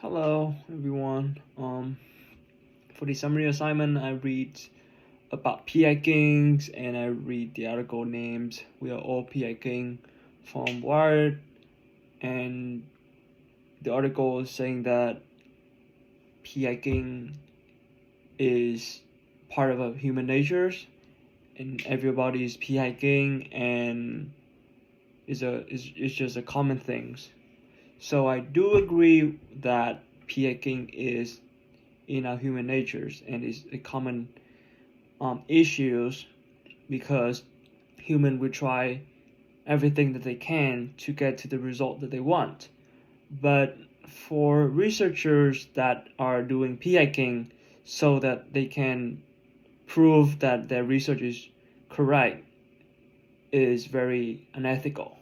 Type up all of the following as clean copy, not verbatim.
Hello everyone. For the summary assignment, I read about PI Kings and I read the article named "We Are All PI King" from Wired, and the article is saying that PI King is part of a human nature, and everybody is PI King, and is just a common things. So I do agree that PI King is in our human natures and is a common issues, because human will try everything that they can to get to the result that they want. But for researchers that are doing PI King so that they can prove that their research is correct is very unethical,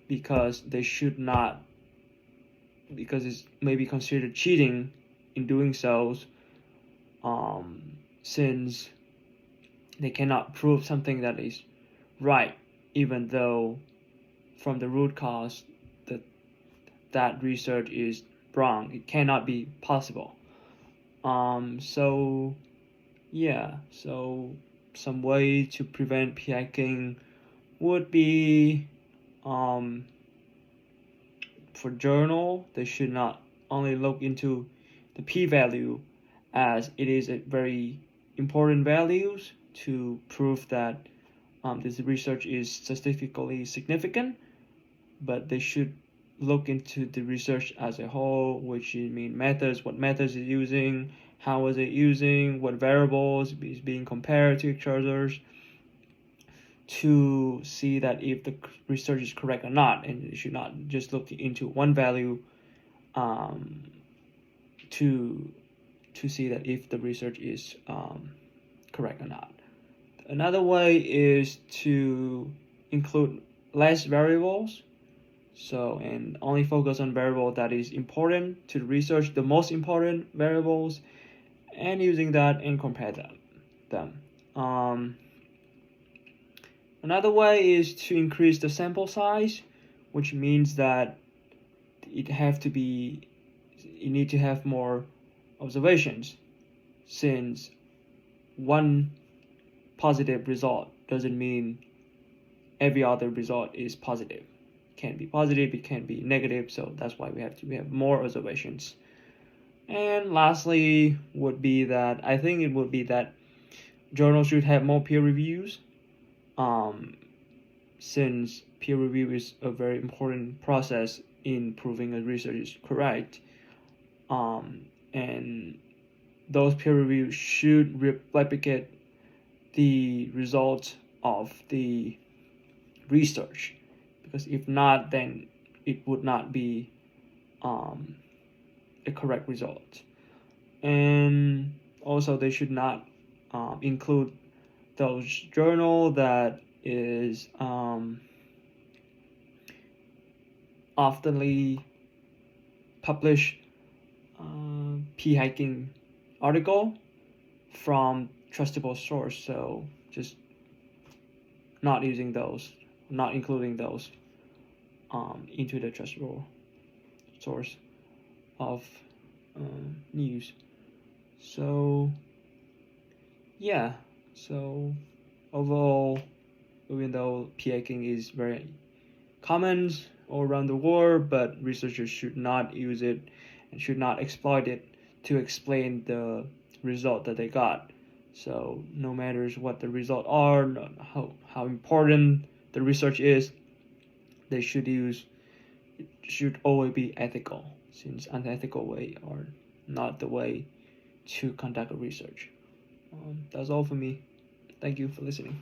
because they should not, because it's maybe considered cheating in doing so, since they cannot prove something that is right, even though from the root cause that research is wrong. It cannot be possible. So some way to prevent PI King would be, for journal, they should not only look into the p-value, as it is a very important values to prove that this research is statistically significant, but they should look into the research as a whole, which means methods, what methods is using, how is it using, what variables is being compared to each other, to see that if the research is correct or not, and you should not just look into one value to see that if the research is correct or not. Another way is to include less variables, and only focus on variable that is important to the research, the most important variables, and using that and compare them. Another way is to increase the sample size, which means that you need to have more observations, since one positive result doesn't mean every other result is positive. It can be positive, it can be negative, so that's why we have more observations. And lastly would be that I think it would be that journals should have more peer reviews, since peer review is a very important process in proving a research is correct, and those peer reviews should replicate the results of the research, because if not, then it would not be a correct result. And also they should not include those journal that is oftenly published PI King article from trustable source, so just not including those into the trustable source of news. So overall, even though PI King is very common all around the world, but researchers should not use it and should not exploit it to explain the result that they got. So no matter what the result are, how important the research is, they should always be ethical, since unethical way are not the way to conduct a research. That's all for me. Thank you for listening.